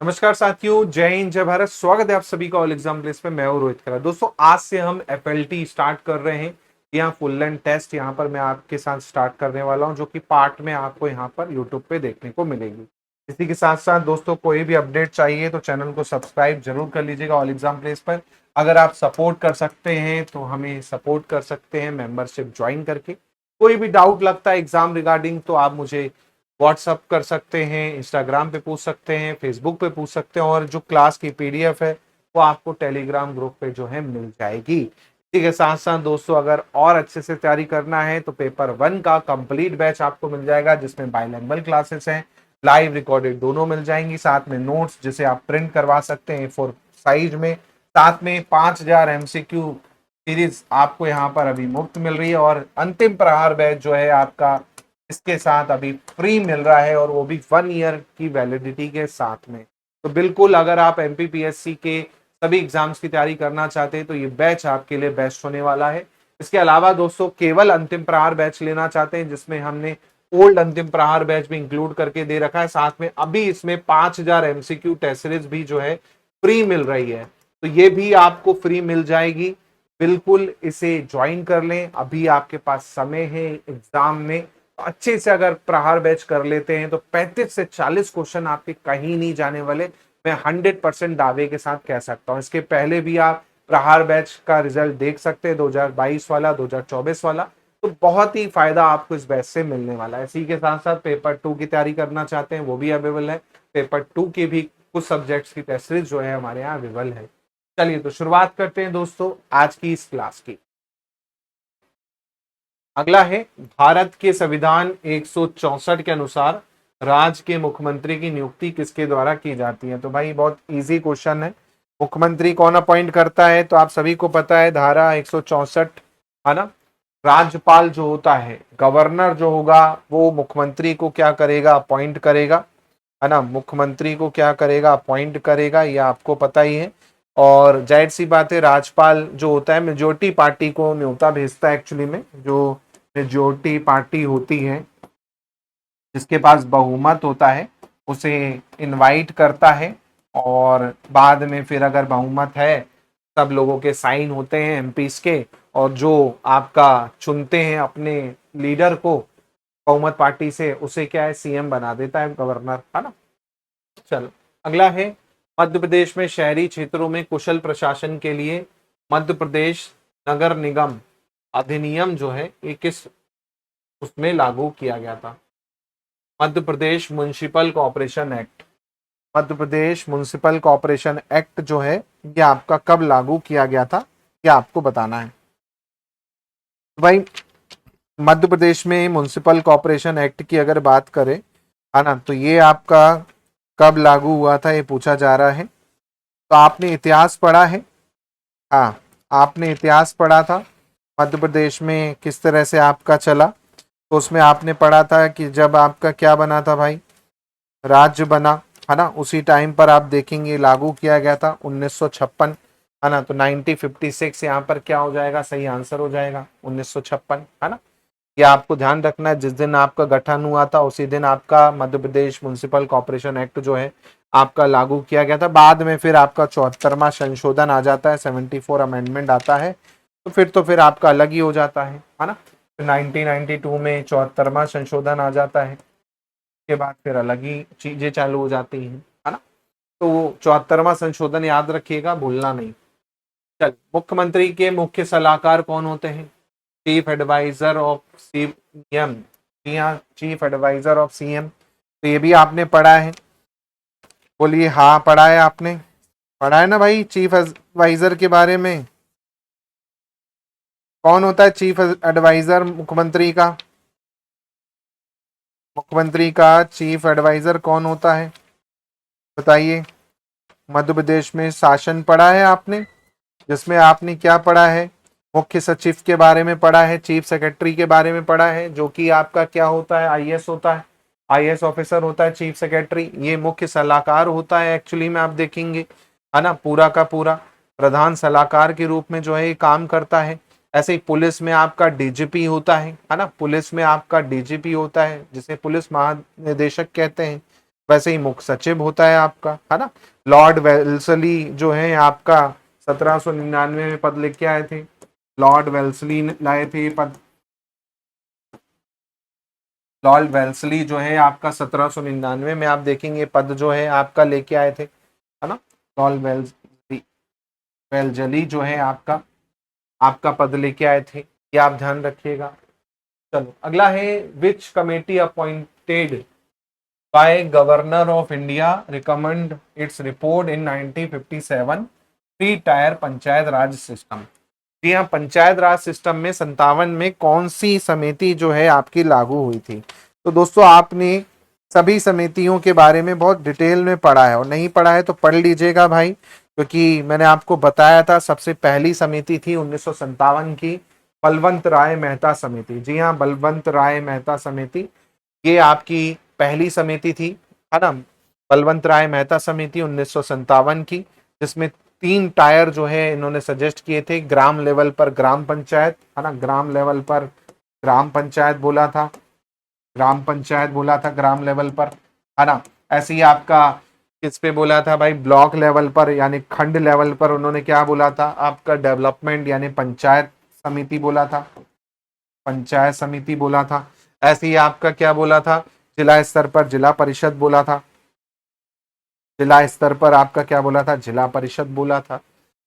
नमस्कार साथियों, जय हिंद जय भारत। स्वागत है आप सभी का ऑल एग्जाम प्लेस पे। मैं हूं रोहित खन्ना। दोस्तों, आज से हम एफएलटी स्टार्ट कर रहे हैं। यहाँ फुल लेंथ टेस्ट यहाँ पर मैं आपके साथ स्टार्ट करने वाला हूं, जो कि पार्ट में आपको यहाँ पर यूट्यूब पे देखने को मिलेगी। इसी के साथ साथ दोस्तों, कोई भी अपडेट चाहिए तो चैनल को सब्सक्राइब जरूर कर लीजिएगा ऑल एग्जाम प्लेस पर। अगर आप सपोर्ट कर सकते हैं तो हमें सपोर्ट कर सकते हैं मेंबरशिप ज्वाइन करके। कोई भी डाउट लगता है एग्जाम रिगार्डिंग तो आप मुझे व्हाट्सअप कर सकते हैं, इंस्टाग्राम पे पूछ सकते हैं, फेसबुक पे पूछ सकते हैं, और जो क्लास की पीडीएफ है वो आपको टेलीग्राम ग्रुप पे जो है मिल जाएगी। इसी के साथ साथ दोस्तों, अगर और अच्छे से तैयारी करना है तो पेपर 1 का कंप्लीट बैच आपको मिल जाएगा, जिसमें बाइलिंगुअल क्लासेस हैं, लाइव रिकॉर्डेड दोनों मिल जाएंगी, साथ में नोट्स जिसे आप प्रिंट करवा सकते हैं A4 साइज में। साथ में 5000 एमसीक्यू सीरीज आपको यहाँ पर अभी मुफ्त मिल रही है, और अंतिम प्रहार बैच जो है आपका इसके साथ अभी फ्री मिल रहा है, और वो भी 1 ईयर की वैलिडिटी के साथ में। तो बिल्कुल, अगर आप एमपीपीएससी के सभी एग्जाम्स की तैयारी करना चाहते हैं तो ये बैच आपके लिए बेस्ट होने वाला है। इसके अलावा दोस्तों, केवल अंतिम प्रहार बैच लेना चाहते हैं जिसमें हमने ओल्ड अंतिम प्रहार बैच भी इंक्लूड करके दे रखा है, साथ में अभी इसमें 5000 एमसीक्यू टेस्ट सीरीज भी जो है फ्री मिल रही है, तो ये भी आपको फ्री मिल जाएगी। बिल्कुल इसे ज्वाइन कर लें, अभी आपके पास समय है। एग्जाम में अच्छे से अगर प्रहार बैच कर लेते हैं तो 35 से 40 क्वेश्चन आपके कहीं नहीं जाने वाले। मैं 100% दावे के साथ कह सकता हूं। इसके पहले भी आप प्रहार बैच का रिजल्ट देख सकते हैं, 2022 वाला, 2024 वाला। तो बहुत ही फायदा आपको इस बैच से मिलने वाला है। इसी के साथ साथ पेपर 2 की तैयारी करना चाहते हैं वो भी अवेलेबल है। पेपर 2 की भी कुछ सब्जेक्ट्स की टेस्ट सीरीज जो है हमारे यहाँ अवेलेबल है। चलिए तो शुरुआत करते हैं दोस्तों आज की इस क्लास की। अगला है, भारत के संविधान 164 के अनुसार राज्य के मुख्यमंत्री की नियुक्ति किसके द्वारा की जाती है? तो भाई बहुत इजी क्वेश्चन है। मुख्यमंत्री कौन अपॉइंट करता है? तो आप सभी को पता है, धारा 164, है ना। राज्यपाल जो होता है, गवर्नर जो होगा, वो मुख्यमंत्री को क्या करेगा? अपॉइंट करेगा, है ना। मुख्यमंत्री को क्या करेगा? अपॉइंट करेगा, ये आपको पता ही है। और जाहिर सी बात है, राज्यपाल जो होता है मेजोरिटी पार्टी को न्योता भेजता है। एक्चुअली में जो मेजोरिटी पार्टी होती है, जिसके पास बहुमत होता है, उसे इनवाइट करता है, और बाद में फिर अगर बहुमत है, सब लोगों के साइन होते हैं एमपीस के, और जो आपका चुनते हैं अपने लीडर को बहुमत पार्टी से, उसे क्या है, सीएम बना देता है गवर्नर, है ना। चलो अगला है, मध्य प्रदेश में शहरी क्षेत्रों में कुशल प्रशासन के लिए मध्य प्रदेश नगर निगम अधिनियम जो है ये किस उसमें लागू किया गया था? Madhya Pradesh municipal corporation act. Madhya Pradesh municipal corporation act जो है ये आपका कब लागू किया गया था, ये आपको बताना है। तो भाई, मध्य प्रदेश में म्युनिसिपल कॉर्पोरेशन एक्ट की अगर बात करें, है ना, तो ये आपका कब लागू हुआ था, ये पूछा जा रहा है। तो आपने इतिहास पढ़ा है? हाँ, आपने इतिहास पढ़ा था मध्य प्रदेश में किस तरह से आपका चला। तो उसमें आपने पढ़ा था कि जब आपका क्या बना था भाई, राज्य बना, है ना, उसी टाइम पर आप देखेंगे लागू किया गया था 1956, है ना। तो 1956 यहाँ पर क्या हो जाएगा? सही आंसर हो जाएगा 1956, है ना। ये आपको ध्यान रखना है, जिस दिन आपका गठन हुआ था उसी दिन आपका Madhya Pradesh municipal corporation act जो है आपका लागू किया गया था। बाद में फिर आपका 74वां संशोधन आ जाता है, 74 अमेंडमेंट आता है, तो फिर आपका अलग ही हो जाता है ना। 1992 में 74वां संशोधन आ जाता है, के बाद फिर अलग ही चीजें चालू हो जाती हैं, है ना। तो 74वां संशोधन याद रखिएगा, भूलना नहीं। चल, मुख्यमंत्री के मुख्य सलाहकार कौन होते हैं? Chief advisor of CM. जी हाँ, चीफ एडवाइजर ऑफ सीएम। तो ये भी आपने पढ़ा है? बोलिए हाँ, पढ़ा है आपने? पढ़ा है ना भाई, चीफ एडवाइजर के बारे में। कौन होता है चीफ एडवाइजर मुख्यमंत्री का? मुख्यमंत्री का चीफ एडवाइजर कौन होता है, बताइए। मध्य प्रदेश में शासन पढ़ा है आपने, जिसमें आपने क्या पढ़ा है? मुख्य सचिव के बारे में पढ़ा है, चीफ सेक्रेटरी के बारे में पढ़ा है, जो कि आपका क्या होता है? आईएएस होता है, आईएएस ऑफिसर होता है चीफ सेक्रेटरी। ये मुख्य सलाहकार होता है एक्चुअली में, आप देखेंगे, है ना, पूरा का पूरा प्रधान सलाहकार के रूप में जो है ये काम करता है। ऐसे ही पुलिस में आपका डीजीपी होता है ना, पुलिस में आपका डीजीपी होता है, जिसे पुलिस महानिदेशक कहते हैं। वैसे ही मुख्य सचिव होता है आपका, है ना। लॉर्ड वेल्सली जो है आपका 1799 में पद लेके आए थे, लॉर्ड वेल्सली लाए थे पद। लॉर्ड वेल्सली जो है आपका 1799 में आप देखेंगे पद जो है आपका लेके आए थे, है ना। लॉर्ड वेल्सली, वेल्जली जो है आपका आपका पद लेके आए थे, ये आप ध्यान रखिएगा। चलो अगला है, which committee appointed by governor of India recommend its report in 1957 three tier panchayat raj system. जी हाँ, पंचायत राज सिस्टम में 57 में कौन सी समिति जो है आपकी लागू हुई थी। तो दोस्तों आपने सभी समितियों के बारे में बहुत डिटेल में पढ़ा है, और नहीं पढ़ा है तो पढ़ लीजिएगा भाई, क्योंकि मैंने आपको बताया था सबसे पहली समिति थी 1957 की बलवंत राय मेहता समिति। जी हाँ, बलवंत राय मेहता समिति ये आपकी पहली समिति थी, है ना। बलवंत राय मेहता समिति 1957 की, जिसमें 3 टायर जो है इन्होंने सजेस्ट किए थे। ग्राम लेवल पर ग्राम पंचायत, है ना, ग्राम लेवल पर ग्राम पंचायत बोला था, ग्राम पंचायत बोला था ग्राम लेवल पर, है ना। ऐसे ही आपका किस पे बोला था भाई, ब्लॉक लेवल पर यानी खंड लेवल पर उन्होंने क्या बोला था आपका, डेवलपमेंट यानी पंचायत समिति बोला था, पंचायत समिति बोला था। ऐसे ही आपका क्या बोला था, जिला स्तर पर जिला परिषद बोला था, जिला स्तर पर आपका क्या बोला था, जिला परिषद बोला था,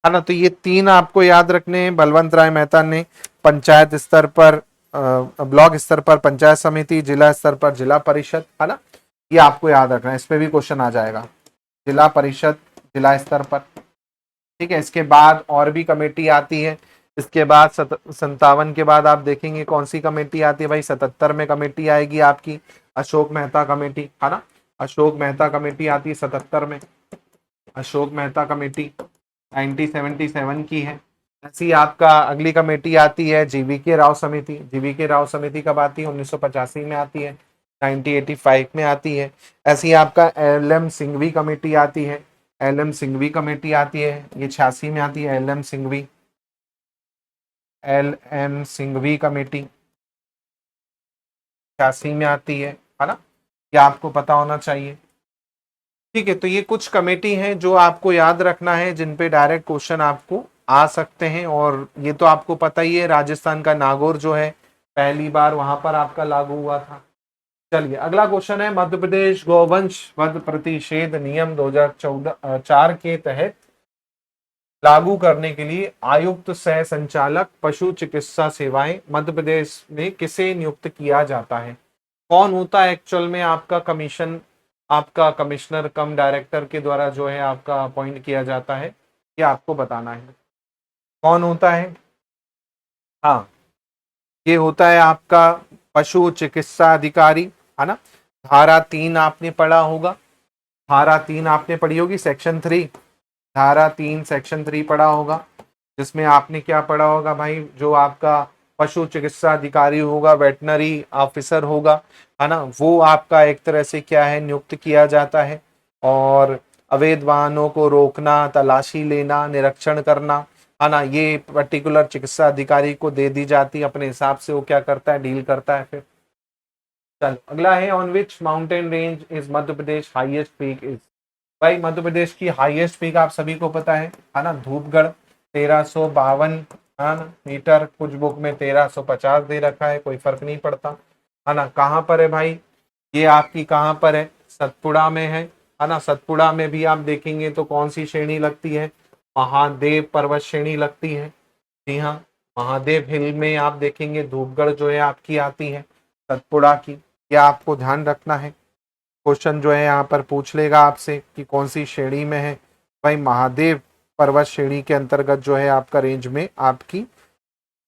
है ना। तो ये 3 आपको याद रखने हैं। बलवंत राय मेहता ने पंचायत स्तर पर ब्लॉक स्तर पर पंचायत समिति, जिला स्तर पर जिला परिषद, है ना, ये आपको याद रखना है, इस पे भी क्वेश्चन आ जाएगा, जिला परिषद जिला स्तर पर। ठीक है, इसके बाद और भी कमेटी आती है। इसके बाद 57 के बाद आप देखेंगे कौन सी कमेटी आती है भाई, 77 में कमेटी आएगी आपकी अशोक मेहता कमेटी, है ना। अशोक मेहता कमेटी आती है 77 में, अशोक मेहता कमेटी 1977 की है। ऐसी आपका अगली कमेटी आती है जीवीके राव समिति। जीवीके राव समिति कब आती है, 1985 में आती है, 1985 में आती है। ऐसी आपका एल.एम. सिंघवी कमेटी आती है, एल.एम. सिंघवी कमेटी आती है, ये 86 में आती है। LM. Singhvi, LM. Singhvi committee 86 में आती है ना, ये आपको पता होना चाहिए। ठीक है, तो ये कुछ कमेटी हैं जो आपको याद रखना है, जिन पे डायरेक्ट क्वेश्चन आपको आ सकते हैं। और ये तो आपको पता ही है, राजस्थान का नागौर जो है पहली बार वहां पर आपका लागू हुआ था। चलिए अगला क्वेश्चन है, मध्य प्रदेश गौवंश वध प्रतिषेध नियम 2014 के तहत लागू करने के लिए आयुक्त सह संचालक पशु चिकित्सा सेवाएं मध्य प्रदेश में किसे नियुक्त किया जाता है। कौन होता है एक्चुअल में आपका कमीशन, आपका कमिश्नर कम डायरेक्टर के द्वारा जो है आपका अपॉइंट किया जाता है, ये आपको बताना है कौन होता है। हाँ, ये होता है आपका पशु चिकित्सा अधिकारी, है ना। धारा 3 आपने पढ़ा होगा, धारा 3 आपने पढ़ी होगी, सेक्शन 3, धारा 3 सेक्शन 3 पढ़ा होगा, जिसमें आपने क्या पढ़ा होगा भाई, जो आपका पशु चिकित्सा अधिकारी होगा, वेटनरी ऑफिसर होगा, है ना, वो आपका एक तरह से क्या है, नियुक्त किया जाता है। और अवैध वाहनों को रोकना, तलाशी लेना, निरीक्षण करना, है ना, ये पर्टिकुलर चिकित्सा अधिकारी को दे दी जाती है। अपने हिसाब से वो क्या करता है, डील करता है फिर। चलो अगला है, on which mountain range is Madhya Pradesh highest peak is. भाई मध्य प्रदेश की हाईएस्ट पीक आप सभी को पता है ना, धूपगढ़ 1352 है ना मीटर, कुछ बुक में 1350 दे रखा है, कोई फर्क नहीं पड़ता, है ना। कहाँ पर है भाई, ये आपकी कहाँ पर है, सतपुड़ा में है ना। सतपुड़ा में भी आप देखेंगे तो कौन सी श्रेणी लगती है, महादेव पर्वत श्रेणी लगती है। जी हाँ, महादेव हिल में आप देखेंगे धूपगढ़ जो है आपकी आती है सतपुड़ा की, यह आपको ध्यान रखना है। क्वेश्चन जो है यहाँ पर पूछ लेगा आपसे कि कौन सी श्रेणी में है, भाई महादेव पर्वत श्रेणी के अंतर्गत जो है आपका रेंज में आपकी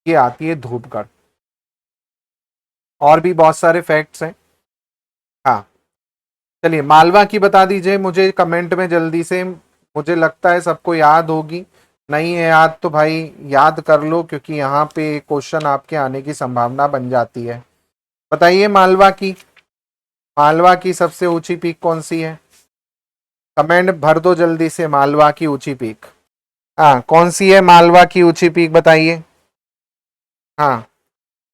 ये आती है धूपगढ़। और भी बहुत सारे फैक्ट्स हैं। हाँ, चलिए मालवा की बता दीजिए मुझे कमेंट में जल्दी से, मुझे लगता है सबको याद होगी, नहीं है याद तो भाई याद कर लो, क्योंकि यहाँ पे क्वेश्चन आपके आने की संभावना बन जाती है। बताइए मालवा की, मालवा की सबसे ऊंची पीक कौन सी है, कमेंट भर दो जल्दी से, मालवा की ऊंची पीक। हाँ, कौन सी है मालवा की ऊंची पीक बताइए। हाँ,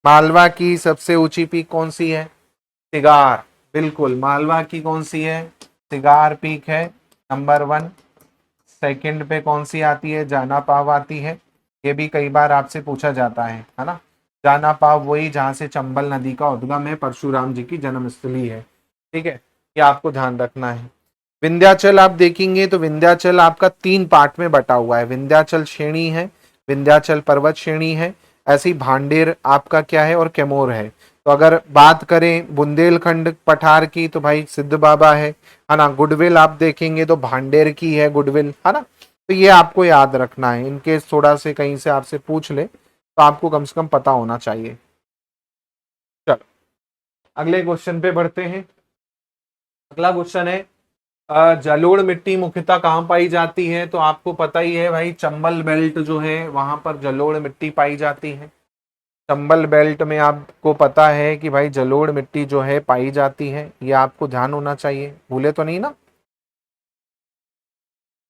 मालवा की सबसे ऊंची पीक कौन सी है, तिगार, बिल्कुल। मालवा की कौन सी है, सिगार पीक है नंबर 1। सेकंड पे कौन सी आती है, जाना पाव आती है। ये भी कई बार आपसे पूछा जाता है ना। जाना पाव वही जहाँ से चंबल नदी का उद्गम है, परशुराम जी की जन्मस्थली है। ठीक है, ये आपको ध्यान रखना है। विंध्याचल आप देखेंगे तो विंध्याचल आपका 3 पार्ट में बटा हुआ है। विंध्याचल श्रेणी है, विंध्याचल पर्वत श्रेणी है, ऐसी भांडेर आपका क्या है और कैमोर है। तो अगर बात करें बुंदेलखंड पठार की तो भाई सिद्ध बाबा है ना। गुडविल आप देखेंगे तो भांडेर की है गुडविल, है ना। तो ये आपको याद रखना है, इनके थोड़ा से कहीं से आपसे पूछ ले तो आपको कम से कम पता होना चाहिए। चलो अगले क्वेश्चन पे बढ़ते हैं। अगला क्वेश्चन है जलोढ़ मिट्टी मुख्यतः कहाँ पाई जाती है, तो आपको पता ही है भाई, चंबल बेल्ट जो है वहां पर जलोढ़ मिट्टी पाई जाती है। चंबल बेल्ट में आपको पता है कि भाई जलोढ़ मिट्टी जो है पाई जाती है, ये आपको ध्यान होना चाहिए, भूले तो नहीं ना।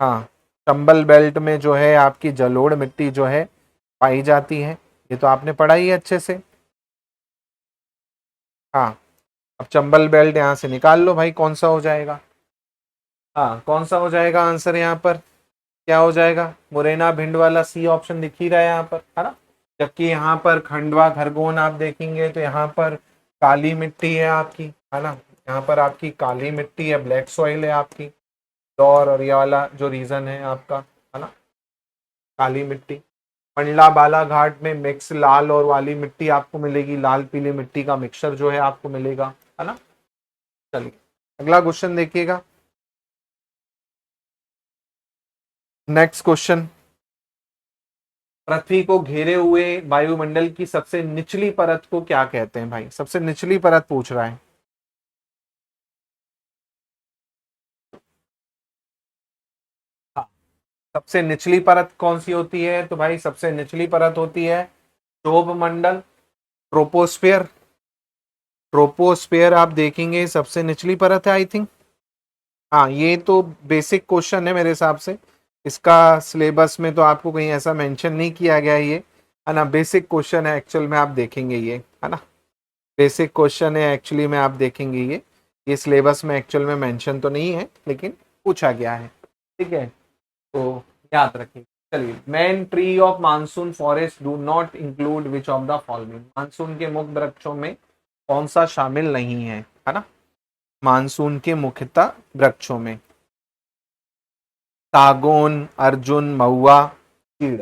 हाँ, चंबल बेल्ट में जो है आपकी जलोढ़ मिट्टी जो है पाई जाती है, ये तो आपने पढ़ा ही है अच्छे से। हाँ, अब चंबल बेल्ट यहां से निकाल लो भाई, कौन सा हो जाएगा। हाँ, कौन सा हो जाएगा आंसर यहाँ पर, क्या हो जाएगा, मुरैना भिंड वाला सी ऑप्शन दिख ही रहा है यहाँ पर, है ना। जबकि यहाँ पर खंडवा खरगोन आप देखेंगे तो यहाँ पर काली मिट्टी है आपकी, है ना। यहाँ पर आपकी काली मिट्टी है, ब्लैक सॉइल है आपकी। और ये वाला जो रीजन है आपका, है ना, काली मिट्टी। मंडला बालाघाट में मिक्स लाल और वाली मिट्टी आपको मिलेगी, लाल पीली मिट्टी का मिक्सचर जो है आपको मिलेगा, है ना। चलिए अगला क्वेश्चन देखिएगा। नेक्स्ट क्वेश्चन, पृथ्वी को घेरे हुए वायुमंडल की सबसे निचली परत को क्या कहते हैं भाई, सबसे निचली परत पूछ रहा है। हाँ, सबसे निचली परत कौन सी होती है, तो भाई सबसे निचली परत होती है क्षोभ मंडल, ट्रोपोस्फेयर। ट्रोपोस्फेयर आप देखेंगे सबसे निचली परत है आई थिंक। हाँ, ये तो बेसिक क्वेश्चन है मेरे हिसाब से, इसका सिलेबस में तो आपको कहीं ऐसा मेंशन नहीं किया गया है ये, है ना। बेसिक क्वेश्चन है एक्चुअल में, आप देखेंगे ये, है ना। बेसिक क्वेश्चन है एक्चुअली में, आप देखेंगे ये सिलेबस में एक्चुअल में मेंशन तो नहीं है लेकिन पूछा गया है। ठीक है, तो याद रखिए। चलिए, main tree of monsoon forest do not include which of the following, monsoon के मुख्य वृक्षों में कौन सा शामिल नहीं है ना। मानसून के मुख्यतः वृक्षों में सागौन, अर्जुन, महुआ, चीड़।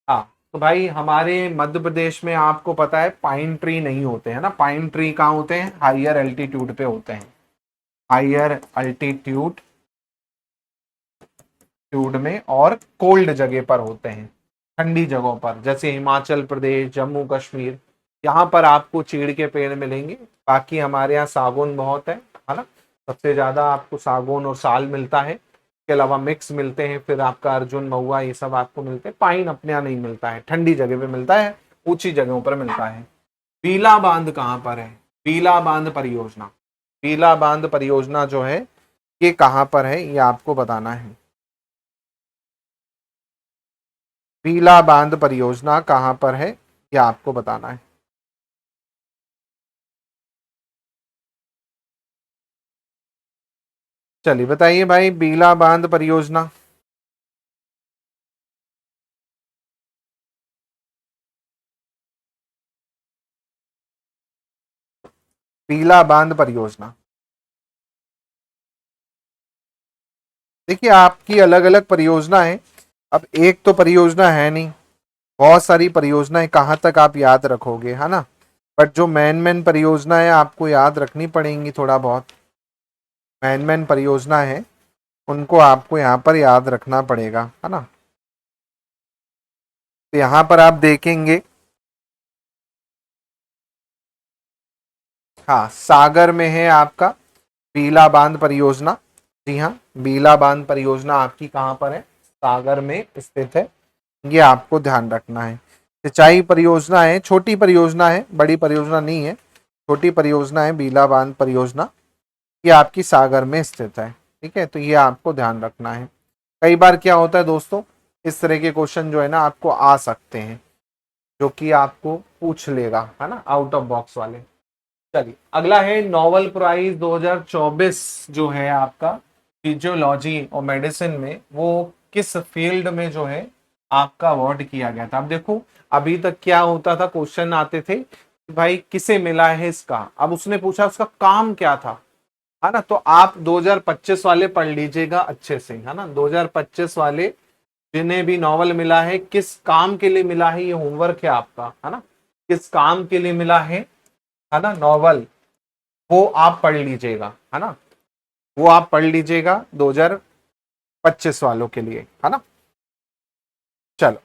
हाँ, तो भाई हमारे मध्य प्रदेश में आपको पता है पाइन ट्री नहीं होते हैं ना। पाइन ट्री कहाँ होते हैं, हाइयर एल्टीट्यूड पे होते हैं, हाइयर अल्टीट्यूड में और कोल्ड जगह पर होते हैं, ठंडी जगहों पर, जैसे हिमाचल प्रदेश, जम्मू कश्मीर, यहाँ पर आपको चीड़ के पेड़ मिलेंगे। बाकी हमारे यहाँ सागौन बहुत है ना। सबसे ज्यादा आपको सागौन और साल मिलता है, इसके अलावा मिक्स मिलते हैं, फिर आपका अर्जुन, महुआ, ये सब आपको मिलते हैं। पाइन अपने यहाँ नहीं मिलता है, ठंडी जगह पे मिलता है, ऊंची जगहों पर मिलता है। पीला बांध कहाँ पर है, पीला बांध परियोजना, पीला बांध परियोजना जो है ये कहाँ पर है, ये आपको बताना है। पीला बांध परियोजना कहाँ पर है, ये आपको बताना है। चलिए बताइए भाई, पीला बांध परियोजना। पीला बांध परियोजना, देखिए आपकी अलग अलग परियोजना है, अब एक तो परियोजना है नहीं, बहुत सारी परियोजनाएं, कहाँ तक आप याद रखोगे, है ना। बट जो मेन परियोजना है आपको याद रखनी पड़ेंगी, थोड़ा बहुत मेन परियोजना है उनको आपको यहाँ पर याद रखना पड़ेगा, है ना। तो यहाँ पर आप देखेंगे, हाँ, सागर में है आपका बीला बांध परियोजना। जी हाँ, बीला बांध परियोजना आपकी कहाँ पर है, सागर में स्थित है, ये आपको ध्यान रखना है। सिंचाई परियोजना है, छोटी परियोजना है, बड़ी परियोजना नहीं है, छोटी परियोजना है बीला बांध परियोजना, ये आपकी सागर में स्थित है। ठीक है, तो ये आपको ध्यान रखना है। कई बार क्या होता है दोस्तों, इस तरह के क्वेश्चन जो है ना आपको आ सकते हैं, जो कि आपको पूछ लेगा, है ना, आउट ऑफ बॉक्स वाले। चलिए अगला है नोबेल प्राइज 2024 जो है आपका फिजियोलॉजी और मेडिसिन में वो किस फील्ड में जो है आपका अवार्ड किया गया था। अब देखो, अभी तक क्या होता था, क्वेश्चन आते थे कि भाई किसे मिला है इसका, अब उसने पूछा उसका काम क्या था, है ना। तो आप 2025 वाले पढ़ लीजिएगा अच्छे से, है ना। 2025 वाले जिन्हें भी नॉवल मिला है, किस काम के लिए मिला है, ये होमवर्क है आपका, है ना। किस काम के लिए मिला है ना नॉवल, वो आप पढ़ लीजिएगा, है ना। वो आप पढ़ लीजिएगा 2025 वालों के लिए, है ना। चलो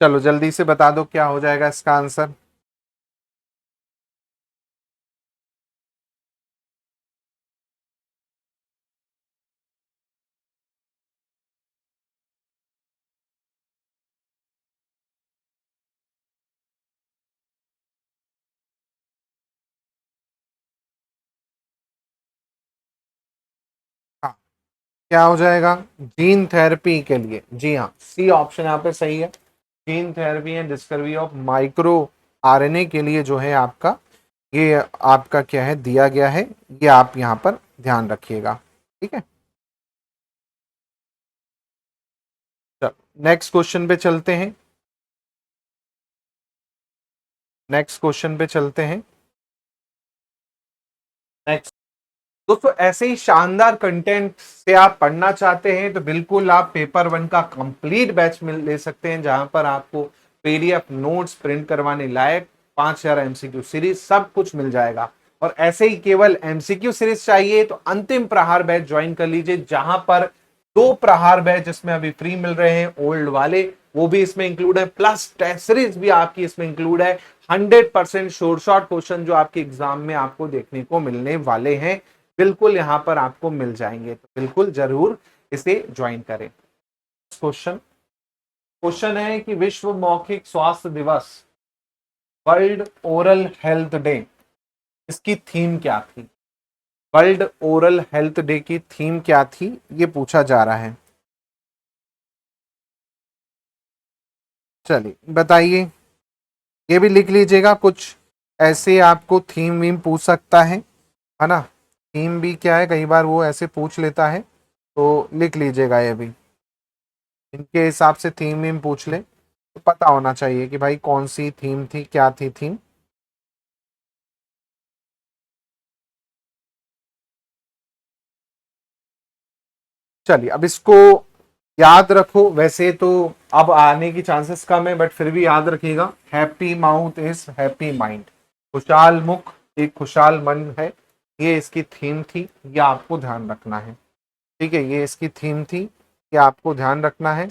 चलो जल्दी से बता दो क्या हो जाएगा इसका आंसर। हाँ, क्या हो जाएगा, जीन थेरेपी के लिए, जी हाँ, सी ऑप्शन यहाँ पे सही है। Gene therapy and discovery of micro RNA के लिए जो है आपका, ये आपका क्या है दिया गया है, ये आप यहाँ पर ध्यान रखिएगा, ठीक है। चलो नेक्स्ट क्वेश्चन पे चलते हैं, नेक्स्ट क्वेश्चन पे चलते हैं। नेक्स्ट दोस्तों, ऐसे ही शानदार कंटेंट से आप पढ़ना चाहते हैं तो बिल्कुल आप पेपर वन का कंप्लीट बैच मिल ले सकते हैं, जहां पर आपको पीडीएफ नोट्स प्रिंट करवाने लायक 5000 एमसीक्यू सीरीज सब कुछ मिल जाएगा। और ऐसे ही केवल एमसीक्यू सीरीज चाहिए तो अंतिम प्रहार बैच ज्वाइन कर लीजिए, जहां पर 2 प्रहार बैच जिसमें अभी फ्री मिल रहे हैं ओल्ड वाले, वो भी इसमें इंक्लूड है, प्लस टेस्ट सीरीज भी आपकी इसमें इंक्लूड है। 100% शॉर्ट शॉर्ट क्वेश्चन जो आपके एग्जाम में आपको देखने को मिलने वाले हैं, बिल्कुल यहां पर आपको मिल जाएंगे, तो बिल्कुल जरूर इसे ज्वाइन करें। क्वेश्चन क्वेश्चन है कि विश्व मौखिक स्वास्थ्य दिवस, वर्ल्ड ओरल हेल्थ डे, इसकी थीम क्या थी। वर्ल्ड ओरल हेल्थ डे की थीम क्या थी, ये पूछा जा रहा है। चलिए बताइए, ये भी लिख लीजिएगा, कुछ ऐसे आपको थीम वीम पूछ सकता है ना। थीम भी क्या है, कई बार वो ऐसे पूछ लेता है, तो लिख लीजिएगा ये भी, इनके हिसाब से थीम वीम पूछ ले तो पता होना चाहिए कि भाई कौन सी थीम थी, क्या थी थीम। चलिए अब इसको याद रखो, वैसे तो अब आने की चांसेस कम है, बट फिर भी याद रखिएगा, happy mouth is happy mind, खुशहाल मुख एक खुशहाल मन है, ये इसकी थीम थी, ये आपको ध्यान रखना है, ठीक है। ये इसकी थीम थी, ये आपको ध्यान रखना है।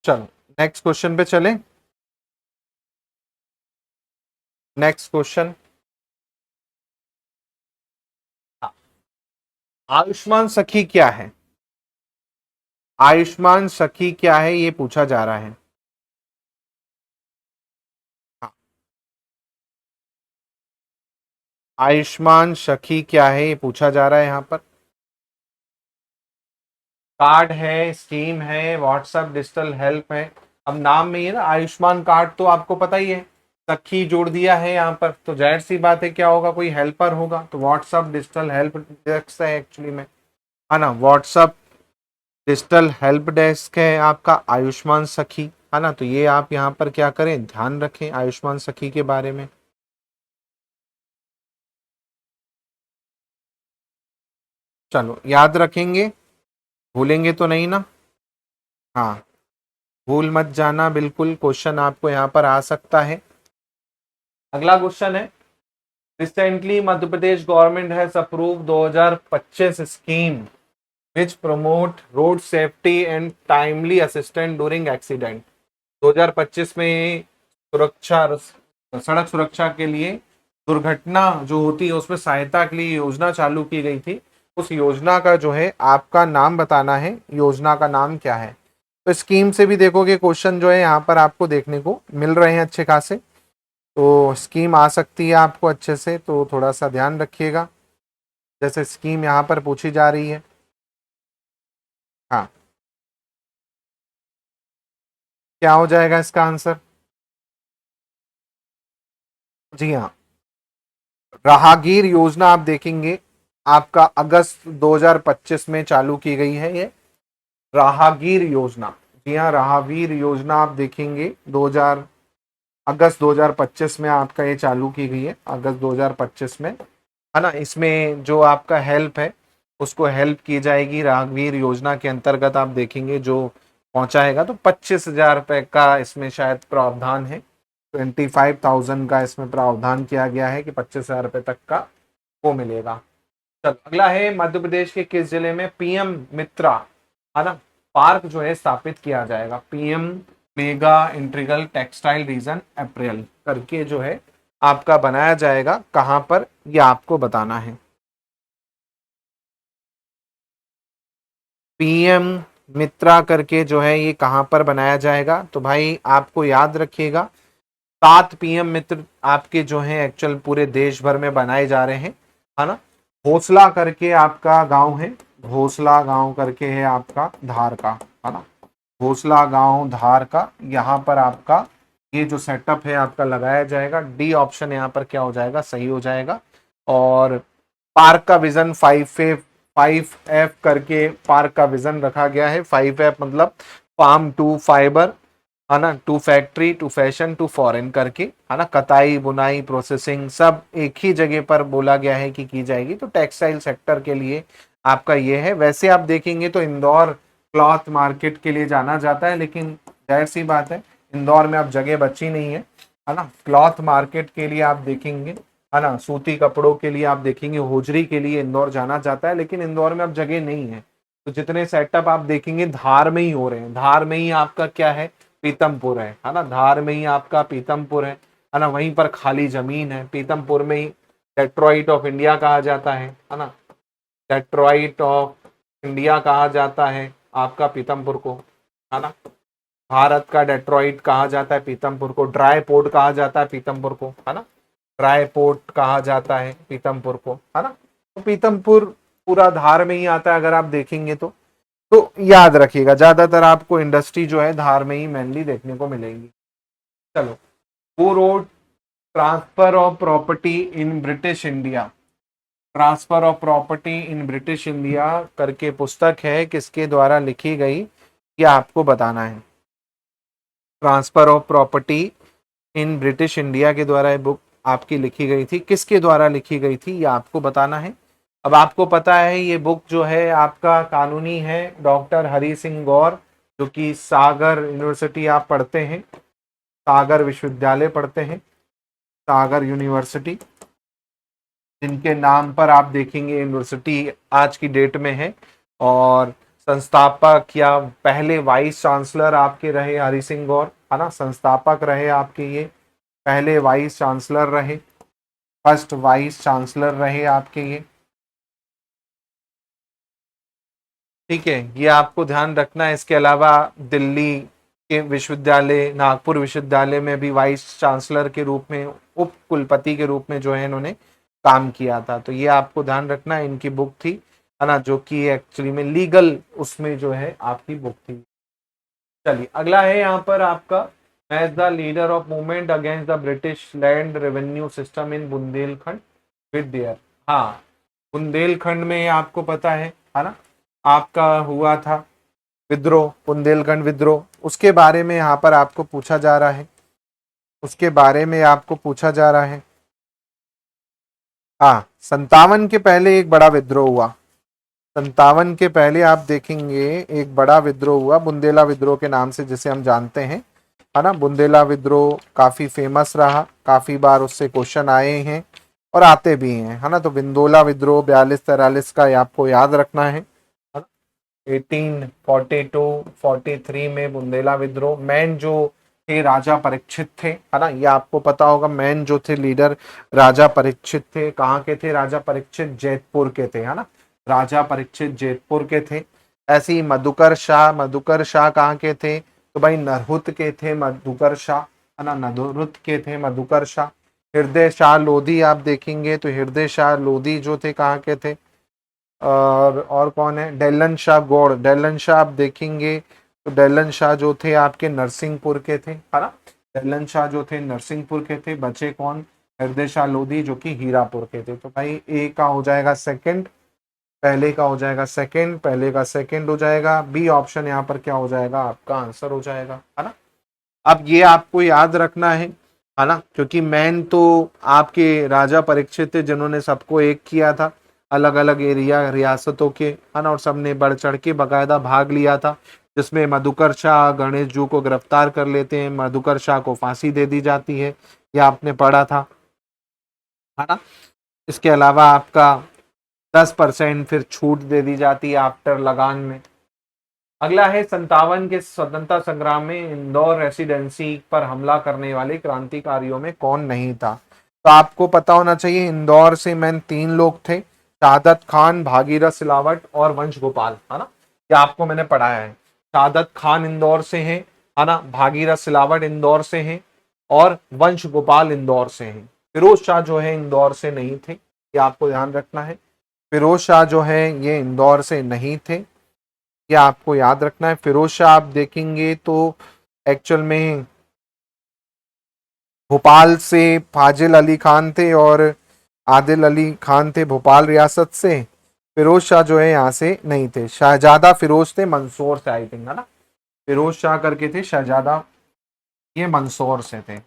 चलो नेक्स्ट क्वेश्चन पे चलें। नेक्स्ट क्वेश्चन, आयुष्मान सखी क्या है। आयुष्मान सखी क्या है, ये पूछा जा रहा है। हाँ, आयुष्मान सखी क्या है, ये पूछा जा रहा है यहाँ पर। कार्ड है, स्कीम है, व्हाट्सएप डिजिटल हेल्प है। अब नाम में ही है ना आयुष्मान कार्ड, तो आपको पता ही है, सखी जोड़ दिया है यहाँ पर, तो जाहिर सी बात है क्या होगा, कोई हेल्पर होगा, तो व्हाट्सएप डिजिटल हेल्प डेस्क है एक्चुअली में, है ना। व्हाट्सएप डिजिटल हेल्प डेस्क है आपका आयुष्मान सखी, है ना। तो ये आप यहाँ पर क्या करें, ध्यान रखें आयुष्मान सखी के बारे में। चलो याद रखेंगे, भूलेंगे तो नहीं ना। हाँ, भूल मत जाना, बिल्कुल क्वेश्चन आपको यहाँ पर आ सकता है। अगला क्वेश्चन है, recently Madhya Pradesh government has approve 2025 scheme which promote road safety and timely assistant during accident. 2025 में सुरक्षा, सड़क सुरक्षा के लिए, दुर्घटना जो होती है उसमें सहायता के लिए योजना चालू की गई थी, उस योजना का जो है आपका नाम बताना है, योजना का नाम क्या है। तो स्कीम से भी देखोगे क्वेश्चन जो है यहाँ पर आपको देखने को मिल रहे हैं अच्छे खासे। तो स्कीम आ सकती है आपको अच्छे से, तो थोड़ा सा ध्यान रखिएगा जैसे स्कीम यहाँ पर पूछी जा रही है। हाँ, क्या हो जाएगा इसका आंसर? जी हाँ, राहगीर योजना आप देखेंगे आपका अगस्त 2025 में चालू की गई है ये राहगीर योजना। जी हाँ, राहगीर योजना आप देखेंगे 2000 अगस्त 2025 में आपका ये चालू की गई है, अगस्त 2025 में, है ना। इसमें जो आपका हेल्प है उसको हेल्प की जाएगी राहगीर योजना के अंतर्गत। आप देखेंगे जो पहुंचाएगा तो 25,000 रुपए का इसमें शायद प्रावधान है, 25,000 का इसमें प्रावधान किया गया है कि 25,000 रुपए तक का वो मिलेगा। चल अगला है, मध्य प्रदेश के किस जिले में पीएम मित्रा, है ना, पार्क जो है स्थापित किया जाएगा? PM mega integral textile region apparel करके जो है आपका बनाया जाएगा, कहां पर ये आपको बताना है। पीएम मित्रा करके जो है ये कहां पर बनाया जाएगा? तो भाई आपको याद रखिएगा 7 पीएम मित्र आपके जो है एक्चुअल पूरे देश भर में बनाए जा रहे हैं, है ना। भोसला करके आपका गांव है, भोसला गांव करके है आपका धार का, है ना, भोसला गांव धार का, यहाँ पर आपका ये जो सेटअप है आपका लगाया जाएगा। डी ऑप्शन यहाँ पर क्या हो जाएगा? सही हो जाएगा। और पार्क का विजन 5F करके पार्क का विजन रखा गया है। 5F मतलब फार्म टू फाइबर, है ना, to factory to fashion to foreign करके, है ना, कताई बुनाई प्रोसेसिंग सब एक ही जगह पर बोला गया है कि की जाएगी। तो टेक्सटाइल सेक्टर के लिए आपका ये है। वैसे आप देखेंगे तो इंदौर क्लॉथ मार्केट के लिए जाना जाता है, लेकिन जाहिर सी बात है इंदौर में अब जगह बची नहीं है ना। क्लॉथ मार्केट के लिए आप देखेंगे, है ना, सूती कपड़ों के लिए आप देखेंगे, होजरी के लिए इंदौर जाना जाता है, लेकिन इंदौर में अब जगह नहीं है। तो जितने सेटअप आप देखेंगे धार में ही हो रहे हैं। धार में ही आपका क्या है? पीतमपुर है ना, धार में ही आपका पीतमपुर है ना, वहीं पर खाली जमीन है। पीतमपुर में ही डेट्रॉइट ऑफ इंडिया कहा जाता है ना, डेट्रॉइट ऑफ इंडिया कहा जाता है आपका पीतमपुर को, है ना। भारत का डेट्रॉइट कहा जाता है पीतमपुर को। ड्राई पोर्ट कहा जाता है पीतमपुर को, है ना, ड्राई पोर्ट कहा जाता है पीतमपुर को, है ना। तो पीतमपुर पूरा धार में ही आता है अगर आप देखेंगे तो याद रखिएगा ज्यादातर आपको इंडस्ट्री जो है धार में ही मेनली देखने को मिलेगी। चलो, वो road transfer of property in British India, transfer of property in British India करके पुस्तक है, किसके द्वारा लिखी गई ये आपको बताना है। Transfer of property in British India के द्वारा ये बुक आपकी लिखी गई थी, किसके द्वारा लिखी गई थी ये आपको बताना है। अब आपको पता है ये बुक जो है आपका कानूनी है डॉक्टर हरि सिंह गौर, जो कि सागर यूनिवर्सिटी आप पढ़ते हैं, सागर विश्वविद्यालय पढ़ते हैं, सागर यूनिवर्सिटी, जिनके नाम पर आप देखेंगे यूनिवर्सिटी आज की डेट में है। और संस्थापक या पहले वाइस चांसलर आपके रहे हरि सिंह गौर, है ना, संस्थापक रहे आपके ये, पहले वाइस चांसलर रहे, फर्स्ट वाइस चांसलर रहे आपके ये। ठीक है, ये आपको ध्यान रखना है। इसके अलावा दिल्ली के विश्वविद्यालय, नागपुर विश्वविद्यालय में भी वाइस चांसलर के रूप में, उप कुलपति के रूप में जो है इन्होंने काम किया था। तो ये आपको ध्यान रखना है, इनकी बुक थी, है ना, जो कि एक्चुअली में लीगल उसमें जो है आपकी बुक थी। चलिए अगला है यहाँ पर आपका, as the leader of movement against the British land revenue system in Bundelkhand with there. हाँ, बुंदेलखंड में आपको पता है ना, आपका हुआ था विद्रोह, बुंदेलखंड विद्रोह, उसके बारे में यहाँ पर आपको पूछा जा रहा है, उसके बारे में आपको पूछा जा रहा है। हाँ, 57 के पहले एक बड़ा विद्रोह हुआ, 57 के पहले आप देखेंगे एक बड़ा विद्रोह हुआ, बुंदेला विद्रोह के नाम से जिसे हम जानते हैं, है ना। बुंदेला विद्रोह काफी फेमस रहा, काफी बार उससे क्वेश्चन आए हैं और आते भी हैं, है ना। तो बिंदोला विद्रोह 42-43 का आपको याद रखना है। 1842-43 में बुंदेला विद्रोह, मैन जो थे राजा परीक्षित थे, है ना, ये आपको पता होगा। मैन जो थे लीडर राजा परीक्षित थे, कहाँ के थे राजा परीक्षित? जैतपुर के थे, है ना, राजा परीक्षित जैतपुर के थे। ऐसे ही मधुकर शाह, मधुकर शाह कहाँ के थे? तो भाई नरहुत के थे मधुकर शाह, है ना, नदुरुत के थे मधुकर शाह। हृदय शाह लोधी आप देखेंगे तो हृदय शाह लोधी जो थे कहाँ के थे, और कौन है, डेलन शाह गौड़, डेलन शाह आप देखेंगे तो डेलन शाह जो थे आपके नरसिंहपुर के थे, है ना, डेलन शाह जो थे नरसिंहपुर के थे। बचे कौन, हृदय शाह लोधी जो कि हीरापुर के थे। तो भाई ए का हो जाएगा सेकंड, पहले का हो जाएगा सेकंड, पहले का सेकंड हो जाएगा। बी ऑप्शन यहाँ पर क्या हो जाएगा, आपका आंसर हो जाएगा, है ना। अब ये आपको याद रखना है ना, क्योंकि मैन तो आपके राजा परीक्षित थे जिन्होंने सबको एक किया था, अलग अलग एरिया रियासतों के, है ना, और सबने बढ़ चढ़ के बकायदा भाग लिया था, जिसमें मधुकर शाह गणेश जू को गिरफ्तार कर लेते हैं, मधुकर शाह को फांसी दे दी जाती है, यह आपने पढ़ा था, है ना। इसके अलावा आपका 10% फिर छूट दे दी जाती है आफ्टर लगान में। अगला है 57 के स्वतंत्रता संग्राम में इंदौर रेसिडेंसी पर हमला करने वाले क्रांतिकारियों में कौन नहीं था। तो आपको पता होना चाहिए इंदौर से मैन 3 लोग थे, शहादत खान, भागीरथ सिलावट और वंश गोपाल, है ना, ये आपको मैंने पढ़ाया है। शहादत खान इंदौर से है ना, भागीरथ सिलावट इंदौर से हैं और वंश गोपाल इंदौर से हैं। फिरोज शाह जो है इंदौर से नहीं थे, ये आपको ध्यान रखना है। फिरोज शाह जो है ये इंदौर से नहीं थे, ये आपको याद रखना है। फिरोज शाह आप देखेंगे तो एक्चुअल में भोपाल से फाजिल अली खान थे और आदिल अली खान थे भोपाल रियासत से। फिरोज शाह जो है यहाँ से नहीं थे। शहजादा फिरोज थे मंदसौर से, आई थिंक, है ना, फिरोज शाह करके थे शहजादा, ये मंदसौर से थे,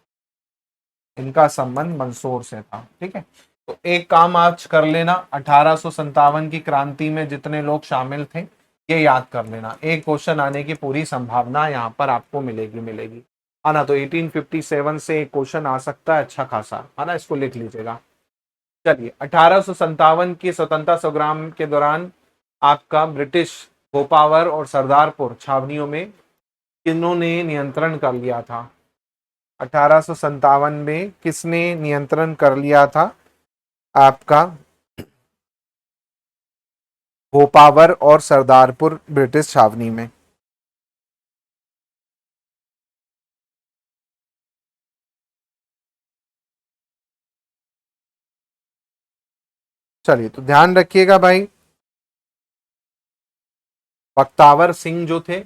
इनका संबंध मंदसौर से था, ठीक है। तो एक काम आज कर लेना, 1857 की क्रांति में जितने लोग शामिल थे ये याद कर लेना, एक क्वेश्चन आने की पूरी संभावना यहाँ पर आपको मिलेगी, है ना। तो 1857 से एक क्वेश्चन आ सकता है अच्छा खासा, है ना, इसको लिख लीजिएगा। चलिए, 1857 की स्वतंत्रता संग्राम के दौरान आपका ब्रिटिश भोपावर और सरदारपुर छावनियों में किन्होंने नियंत्रण कर लिया था। 1857 में किसने नियंत्रण कर लिया था आपका भोपावर और सरदारपुर ब्रिटिश छावनी में। चलिए, तो ध्यान रखिएगा भाई, बख्तावर सिंह जो थे,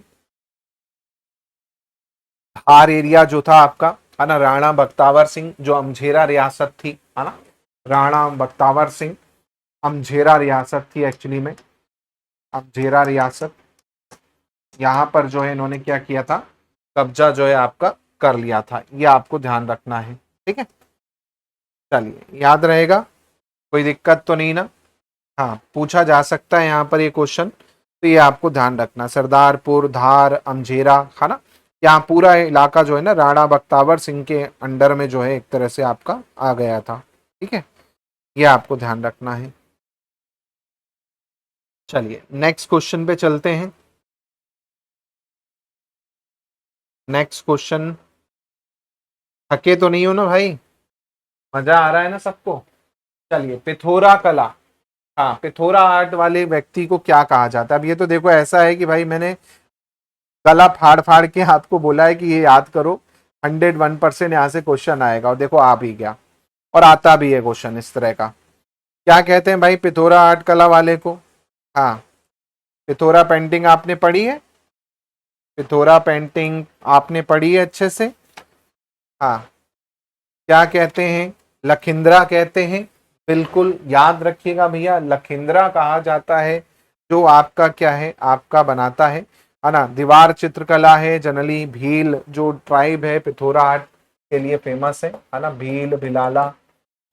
धार एरिया जो था आपका, है ना, राणा बख्तावर सिंह जो अमझेरा रियासत थी, है ना, राणा बख्तावर सिंह अमझेरा रियासत थी एक्चुअली में, अमझेरा रियासत, यहाँ पर जो है इन्होंने क्या किया था, कब्जा जो है आपका कर लिया था, ये आपको ध्यान रखना है, ठीक है। चलिए, याद रहेगा, कोई दिक्कत तो नहीं ना। हाँ, पूछा जा सकता है यहाँ पर ये क्वेश्चन, तो ये आपको ध्यान रखना, सरदारपुर, धार, अमझेरा, है ना, यहाँ पूरा इलाका जो है ना राणा बख्तावर सिंह के अंडर में जो है एक तरह से आपका आ गया था, ठीक है, ये आपको ध्यान रखना है। चलिए, नेक्स्ट क्वेश्चन पे चलते हैं। नेक्स्ट क्वेश्चन, थके तो नहीं हो ना भाई, मजा आ रहा है ना सबको। चलिए, पिथोरा कला, हाँ, पिथोरा आर्ट वाले व्यक्ति को क्या कहा जाता है। अब ये तो देखो ऐसा है कि भाई मैंने गला फाड़ फाड़ के आपको बोला है कि ये याद करो, 101% यहाँ से क्वेश्चन आएगा, और देखो आ भी गया, और आता भी है क्वेश्चन इस तरह का। क्या कहते हैं भाई पिथोरा आर्ट कला वाले को। हाँ, पिथोरा पेंटिंग आपने पढ़ी है, पिथोरा पेंटिंग आपने पढ़ी है अच्छे से। हाँ, क्या कहते हैं, लखिंद्रा कहते हैं, बिल्कुल याद रखिएगा भैया, लखिंद्रा कहा जाता है जो आपका क्या है, आपका बनाता है ना, दीवार चित्रकला है जनरली। भील जो ट्राइब है पिथोरा आर्ट के लिए फेमस है ना, भील भिलाला,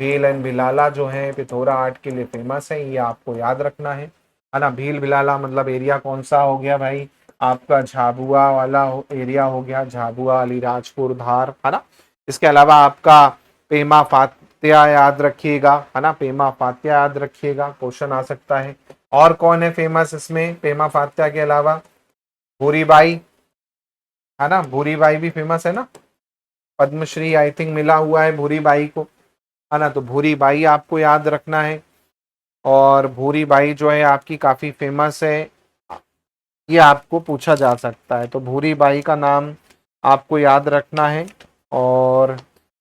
भील एंड भिलाला जो है पिथोरा आर्ट के लिए फेमस है, ये आपको याद रखना है ना। भील भिलाला मतलब एरिया कौन सा हो गया भाई, आपका झाबुआ वाला एरिया हो गया, झाबुआ, अलीराजपुर, धार, है ना। इसके अलावा आपका पेमा फात्या याद रखिएगा, है ना, पेमा फात्या याद रखिएगा, क्वेश्चन आ सकता है। और कौन है फेमस इसमें पेमा फात्या के अलावा, भूरीबाई, है ना, भूरीबाई भी फेमस है ना, पद्मश्री आई थिंक मिला हुआ है भूरीबाई को, है ना, तो भूरीबाई आपको याद रखना है। और भूरीबाई जो है आपकी काफी फेमस है, ये आपको पूछा जा सकता है, तो भूरीबाई का नाम आपको याद रखना है। और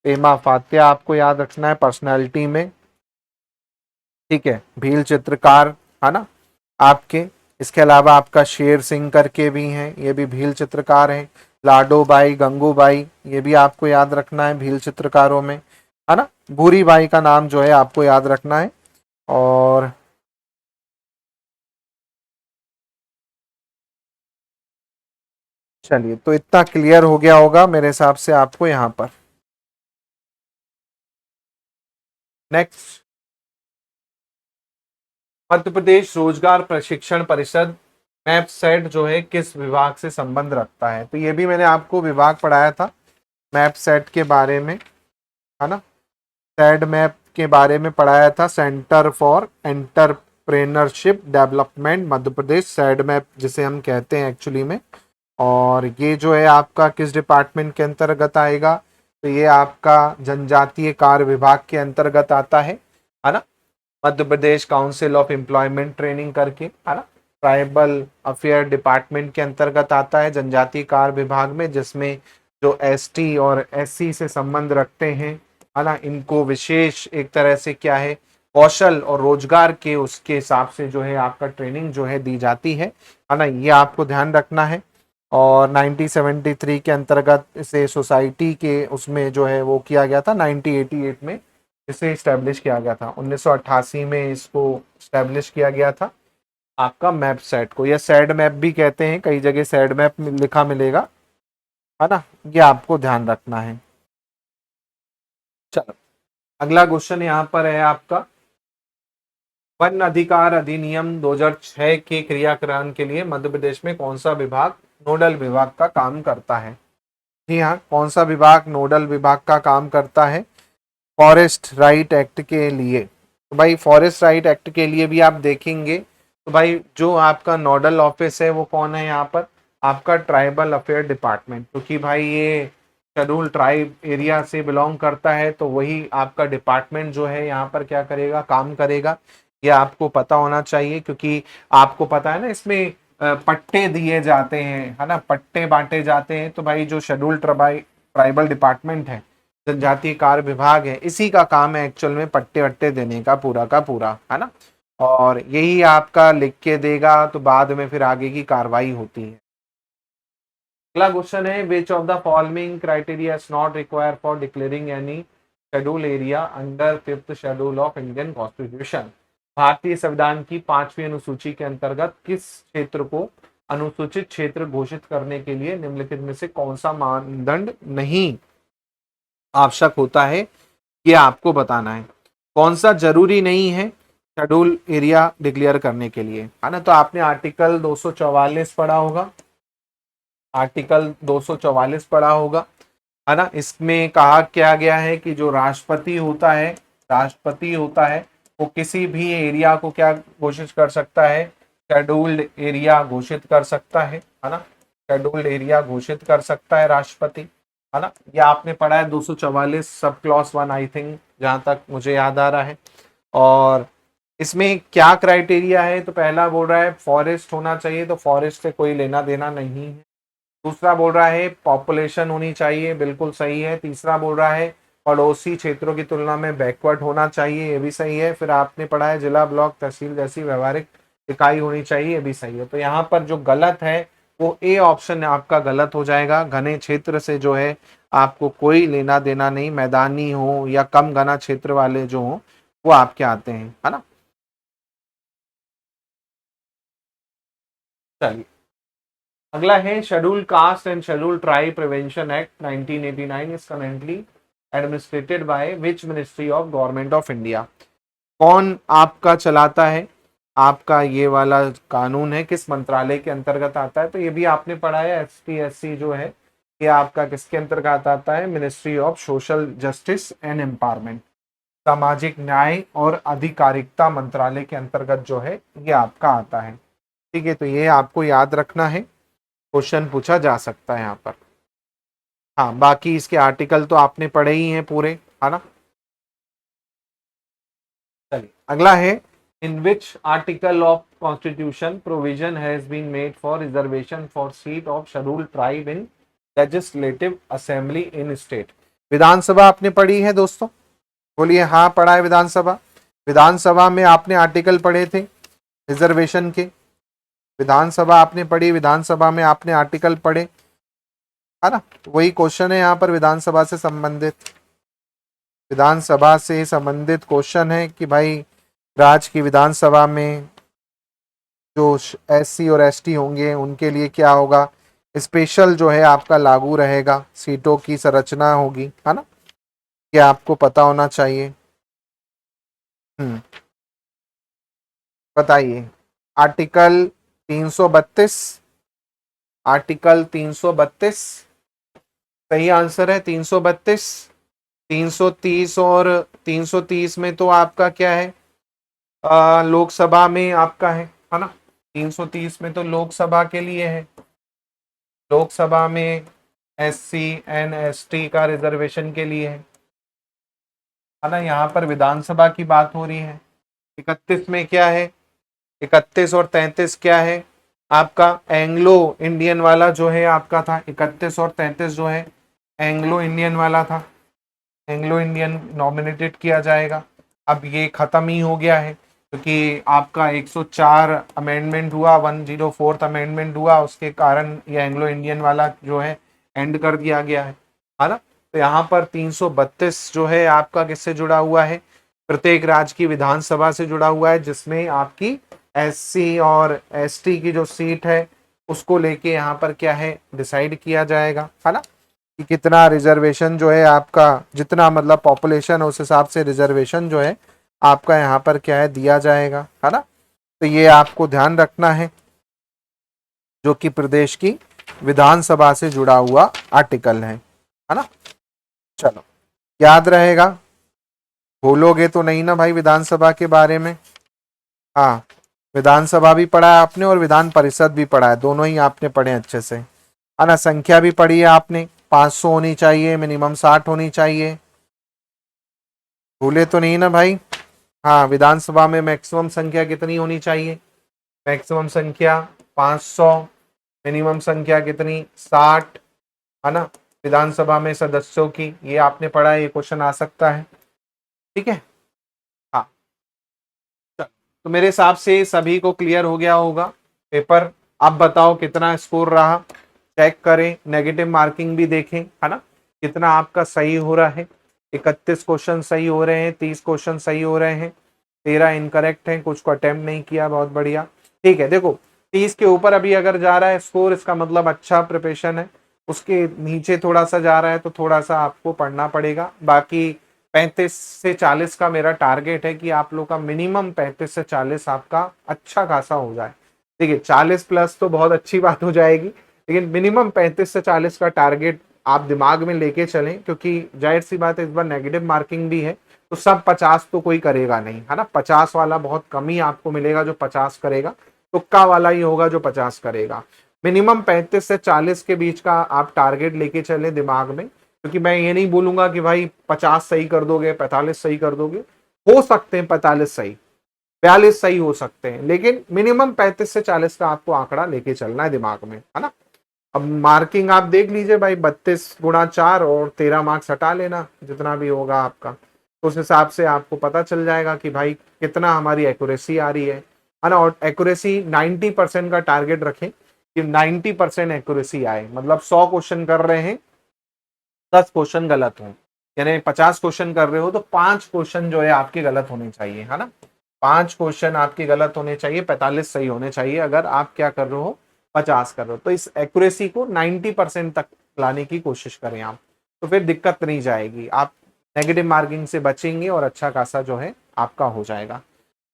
पेमा फातिया आपको याद रखना है पर्सनालिटी में, ठीक है। भील चित्रकार, है ना आपके। इसके अलावा आपका शेर सिंह करके भी हैं, ये भी भील चित्रकार हैं। लाडो बाई, गंगूबाई, ये भी आपको याद रखना है भील चित्रकारों में, है ना। भूरी बाई का नाम जो है आपको याद रखना है। और चलिए, तो इतना क्लियर हो गया होगा मेरे हिसाब से आपको यहाँ पर। नेक्स्ट, मध्य प्रदेश रोजगार प्रशिक्षण परिषद मैपसेट जो है किस विभाग से संबंध रखता है? तो ये भी मैंने आपको विभाग पढ़ाया था मैपसेट के बारे में, है ना। सैड मैप के बारे में पढ़ाया था, centre for entrepreneurship development Madhya Pradesh, sad map जिसे हम कहते हैं एक्चुअली में। और ये जो है आपका किस डिपार्टमेंट के अंतर्गत आएगा? तो ये आपका जनजातीय कार्य विभाग के अंतर्गत आता है ना। Madhya Pradesh council of employment training करके, है ना। ट्राइबल अफेयर डिपार्टमेंट के अंतर्गत आता है जनजातीय कार्य विभाग में, जिसमें जो एसटी और एससी से संबंध रखते हैं, है ना, इनको विशेष एक तरह से क्या है, कौशल और रोजगार के उसके हिसाब से जो है आपका ट्रेनिंग जो है दी जाती है ना। ये आपको ध्यान रखना है। और 1973 के अंतर्गत इसे सोसाइटी के उसमें जो है वो किया गया था, 1988 में इसे इस्टेब्लिश किया गया था, 1988 में इसको इस्टेब्लिश किया गया था आपका मैप सेट को, या सैड मैप भी कहते हैं, कई जगह सैड मैप लिखा मिलेगा, है ना। ये आपको ध्यान रखना है। चलो, अगला क्वेश्चन यहाँ पर है आपका, वन अधिकार अधिनियम 2006 के क्रियाकरण के लिए मध्य प्रदेश में कौन सा विभाग नोडल विभाग का काम करता है? जी हाँ, कौन सा विभाग नोडल विभाग का काम करता है फॉरेस्ट राइट एक्ट के लिए? तो भाई फॉरेस्ट राइट एक्ट के लिए भी आप देखेंगे तो भाई जो आपका नोडल ऑफिस है वो कौन है यहाँ पर? आपका ट्राइबल अफेयर डिपार्टमेंट, क्योंकि भाई ये शेड्यूल ट्राइब एरिया से बिलोंग करता है, तो वही आपका डिपार्टमेंट जो है यहाँ पर क्या करेगा, काम करेगा। ये आपको पता होना चाहिए, क्योंकि आपको पता है ना इसमें पट्टे दिए जाते हैं, है ना, पट्टे बांटे जाते हैं। तो भाई जो शेड्यूल ट्राइबल डिपार्टमेंट है, जनजातीय कार्य विभाग है, इसी का काम है एक्चुअल में पट्टे वट्टे देने का पूरा, है ना। और यही आपका लिख के देगा तो बाद में फिर आगे की कार्रवाई होती है। अगला क्वेश्चन है, which of the following criteria is not required for declaring any schedule area under 5th schedule of Indian constitution? भारतीय संविधान की 5वीं अनुसूची के अंतर्गत किस क्षेत्र को अनुसूचित क्षेत्र घोषित करने के लिए निम्नलिखित में से कौन सा मानदंड नहीं आवश्यक होता है? ये आपको बताना है। कौन सा जरूरी नहीं है शेड्यूल एरिया डिक्लेयर करने के लिए, है ना। तो आपने आर्टिकल 244 पढ़ा होगा, आर्टिकल 244 पढ़ा होगा, है ना। इसमें कहा क्या गया है कि जो राष्ट्रपति होता है वो किसी भी एरिया को क्या घोषित कर सकता है? शेड्यूल्ड एरिया घोषित कर सकता है ना। शेड्यूल्ड एरिया घोषित कर सकता है राष्ट्रपति, है ना। ये आपने पढ़ा है 244 सब क्लॉज 1 आई थिंक, जहां तक मुझे याद आ रहा है। और इसमें क्या क्राइटेरिया है? तो पहला बोल रहा है फॉरेस्ट होना चाहिए, तो फॉरेस्ट से कोई लेना देना नहीं है। दूसरा बोल रहा है पॉपुलेशन होनी चाहिए, बिल्कुल सही है। तीसरा बोल रहा है पड़ोसी क्षेत्रों की तुलना में बैकवर्ड होना चाहिए, ये भी सही है। फिर आपने पढ़ा है जिला, ब्लॉक, तहसील जैसी व्यवहारिक इकाई होनी चाहिए, ये भी सही है। तो यहाँ पर जो गलत है वो ए ऑप्शन आपका गलत हो जाएगा। घने क्षेत्र से जो है आपको कोई लेना देना नहीं, मैदानी हो या कम घना क्षेत्र वाले जो हो वो आपके आते हैं, है ना। चलिए, अगला है schedule caste and schedule tribe prevention act 1989 is currently administrated by which ministry of government of India? कौन आपका चलाता है आपका ये वाला कानून है, किस मंत्रालय के अंतर्गत आता है? तो ये भी आपने पढ़ा है, SPSC जो है ये आपका किसके अंतर्गत आता है? Ministry of social justice and empowerment, सामाजिक न्याय और अधिकारिता मंत्रालय के अंतर्गत जो है ये आपका आता है। ठीक है, तो ये आपको याद रखना है, क्वेश्चन पूछा जा सकता है यहाँ पर। हाँ, बाकी इसके आर्टिकल तो आपने पढ़े ही हैं पूरे, है ना। चलिए, अगला है, in which article of constitution provision has been made for reservation for seat of schedule tribe in legislative assembly in state? विधानसभा आपने पढ़ी है दोस्तों? बोलिए हाँ पढ़ा है विधानसभा। विधानसभा में आपने आर्टिकल पढ़े थे रिजर्वेशन के, विधानसभा आपने पढ़ी, विधानसभा में आपने आर्टिकल पढ़े, है ना? वही क्वेश्चन है यहाँ पर विधानसभा से संबंधित, विधानसभा से संबंधित क्वेश्चन है कि भाई राज्य की विधानसभा में जो एससी और एसटी होंगे उनके लिए क्या होगा, स्पेशल जो है आपका लागू रहेगा, सीटों की संरचना होगी, है ना? ये आपको पता होना चाहिए। बताइए आर्टिकल 332, आर्टिकल 332 सही आंसर है 332। 330 और 330 में तो आपका क्या है, लोकसभा में आपका है ना? 330 में तो लोकसभा के लिए है, लोकसभा में एससी एंड एसटी का रिजर्वेशन के लिए है ना? यहाँ पर विधानसभा की बात हो रही है। 31 में क्या है, 31 और 33 क्या है आपका, एंग्लो इंडियन वाला जो है आपका था, 31 और 33 जो है एंग्लो इंडियन वाला था, एंग्लो इंडियन नॉमिनेटेड किया जाएगा। अब ये खत्म ही हो गया है क्योंकि आपका 104 अमेंडमेंट हुआ, 104th अमेंडमेंट हुआ, उसके कारण ये एंग्लो इंडियन वाला जो है एंड कर दिया गया है ना? तो यहाँ पर 332 जो है आपका किससे जुड़ा हुआ है, प्रत्येक राज्य की विधानसभा से जुड़ा हुआ है, जिसमें आपकी एससी और एसटी की जो सीट है उसको लेके यहाँ पर क्या है डिसाइड किया जाएगा, है ना? कि कितना रिजर्वेशन जो है आपका, जितना मतलब पॉपुलेशन है उस हिसाब से रिजर्वेशन जो है आपका यहाँ पर क्या है दिया जाएगा, है ना? तो ये आपको ध्यान रखना है, जो कि प्रदेश की विधानसभा से जुड़ा हुआ आर्टिकल है ना? चलो याद रहेगा, भूलोगे तो नहीं ना भाई विधानसभा के बारे में। हाँ विधानसभा भी पढ़ा है आपने और विधान परिषद भी पढ़ा है, दोनों ही आपने पढ़े अच्छे से, है ना? संख्या भी पढ़ी है आपने, 500 होनी चाहिए, मिनिमम 60 होनी चाहिए, भूले तो नहीं ना भाई? हाँ विधानसभा में मैक्सिमम संख्या कितनी होनी चाहिए, मैक्सिमम संख्या 500, मिनिमम संख्या कितनी 60, है ना? विधानसभा में सदस्यों की, ये आपने पढ़ा है, ये क्वेश्चन आ सकता है, ठीक है? हाँ तो मेरे हिसाब से सभी को क्लियर हो गया होगा पेपर। आप बताओ कितना स्कोर रहा, चेक करें, नेगेटिव मार्किंग भी देखें, है ना? कितना आपका सही हो रहा है। 31 क्वेश्चन सही हो रहे हैं, 30 क्वेश्चन सही हो रहे हैं, 13 इनकरेक्ट हैं, कुछ को अटेम्प्ट नहीं किया, बहुत बढ़िया, ठीक है। देखो 30 के ऊपर अभी अगर जा रहा है स्कोर, इसका मतलब अच्छा प्रिपरेशन है, उसके नीचे थोड़ा सा जा रहा है तो थोड़ा सा आपको पढ़ना पड़ेगा। बाकी 35 से 40 का मेरा टारगेट है कि आप लोग का मिनिमम 35 से 40 आपका अच्छा खासा हो जाए। देखिए 40 प्लस तो बहुत अच्छी बात हो जाएगी, लेकिन मिनिमम 35 से 40 का टारगेट आप दिमाग में लेके चलें, क्योंकि जाहिर सी बात है इस बार नेगेटिव मार्किंग भी है, तो सब 50 तो कोई करेगा नहीं, है ना? 50 वाला बहुत कम ही आपको मिलेगा जो 50 करेगा, तुक्का वाला ही होगा जो 50 करेगा। मिनिमम 35 से 40 के बीच का आप टारगेट लेके चले दिमाग में, क्योंकि मैं ये नहीं बोलूंगा कि भाई 50 सही कर दोगे, 45 सही कर दोगे, हो सकते हैं 45 सही, 42 सही हो सकते हैं, लेकिन मिनिमम 35 से 40 का आपको आंकड़ा लेके चलना है दिमाग में, है ना? अब मार्किंग आप देख लीजिए भाई, 32 गुणा 4 और 13 मार्क्स हटा लेना, जितना भी होगा आपका, तो उस हिसाब से आपको पता चल जाएगा कि भाई कितना हमारी एक्यूरेसी आ रही है ना? और एक्यूरेसी 90% का टारगेट रखें कि 90% एक्यूरेसी आए, मतलब 100 क्वेश्चन कर रहे हैं, 10 क्वेश्चन गलत हो, यानी 50 क्वेश्चन कर रहे हो तो 5 क्वेश्चन जो है आपके गलत होने चाहिए, है ना? 5 क्वेश्चन आपके गलत होने चाहिए, 45 सही होने चाहिए, अगर आप क्या कर रहे हो 50 कर रहे हो। तो इस एक्यूरेसी को 90% तक लाने की कोशिश करें आप, तो फिर दिक्कत नहीं जाएगी, आप नेगेटिव मार्किंग से बचेंगे और अच्छा खासा जो है आपका हो जाएगा।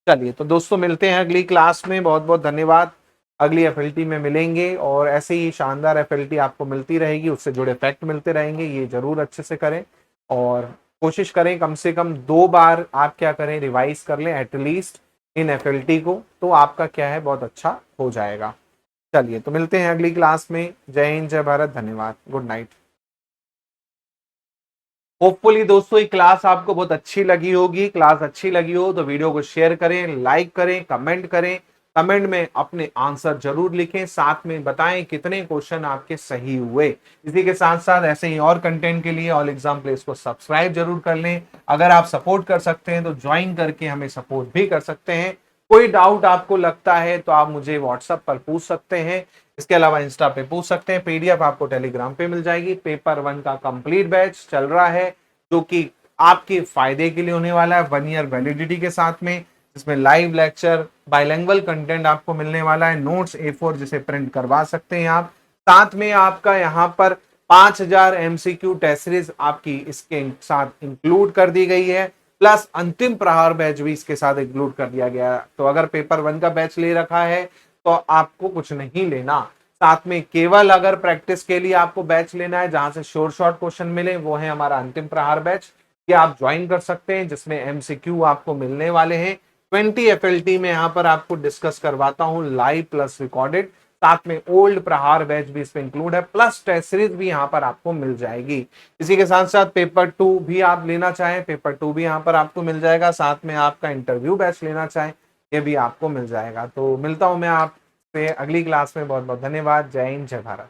चलिए तो दोस्तों मिलते हैं अगली क्लास में, बहुत बहुत धन्यवाद। अगली एफएलटी में मिलेंगे और ऐसे ही शानदार एफएलटी आपको मिलती रहेगी, उससे जुड़े फैक्ट मिलते रहेंगे, ये जरूर अच्छे से करें और कोशिश करें कम से कम 2 बार आप क्या करें रिवाइज कर लें एटलीस्ट इन एफएलटी को, तो आपका क्या है बहुत अच्छा हो जाएगा। चलिए तो मिलते हैं अगली क्लास में। जय हिंद, जय भारत, धन्यवाद, गुड नाइट। होपफुली दोस्तों ये क्लास आपको बहुत अच्छी लगी होगी, क्लास अच्छी लगी हो तो वीडियो को शेयर करें, लाइक करें, कमेंट करें कमेंट में अपने आंसर जरूर लिखें, साथ में बताएं कितने क्वेश्चन आपके सही हुए। इसी के साथ साथ ऐसे ही और कंटेंट के लिए ऑल एग्जाम प्लेस को सब्सक्राइब जरूर कर लें। अगर आप सपोर्ट कर सकते हैं तो ज्वाइन करके हमें सपोर्ट भी कर सकते हैं। कोई डाउट आपको लगता है तो आप मुझे व्हाट्सएप पर पूछ सकते हैं, इसके अलावा इंस्टा पे पूछ सकते हैं। पीडीएफ आपको टेलीग्राम पे मिल जाएगी। पेपर 1 का कंप्लीट बैच चल रहा है जो कि आपके फायदे के लिए होने वाला है, 1 ईयर वैलिडिटी के साथ में, जिसमें लाइव लेक्चर, बाइलिंगुअल कंटेंट आपको मिलने वाला है, नोट्स A4 जिसे प्रिंट करवा सकते हैं आप। साथ में आपका यहाँ पर 5000 एमसीक्यू टेस्ट सीरीज आपकी इसके साथ इंक्लूड कर दी गई है, प्लस अंतिम प्रहार बैच भी इसके साथ इंक्लूड कर दिया गया है। तो अगर पेपर 1 का बैच ले रखा है तो आपको कुछ नहीं लेना। साथ में केवल अगर प्रैक्टिस के लिए आपको बैच लेना है जहां से शॉर्ट क्वेश्चन मिले, वो है हमारा अंतिम प्रहार बैच, कि आप ज्वाइन कर सकते हैं, जिसमें एमसीक्यू आपको मिलने वाले हैं। 20 एफएलटी में यहाँ पर आपको डिस्कस करवाता हूँ लाइव प्लस रिकॉर्डेड, साथ में ओल्ड प्रहार बैच भी इसमें इंक्लूड है, प्लस टेस्ट सीरीज भी यहाँ पर आपको मिल जाएगी। इसी के साथ साथ पेपर 2 भी आप लेना चाहें, पेपर 2 भी यहाँ पर आपको मिल जाएगा। साथ में आपका इंटरव्यू बैच लेना चाहें, ये भी आपको मिल जाएगा। तो मिलता हूं मैं आपसे अगली क्लास में। बहुत बहुत धन्यवाद। जय हिंद, जय भारत।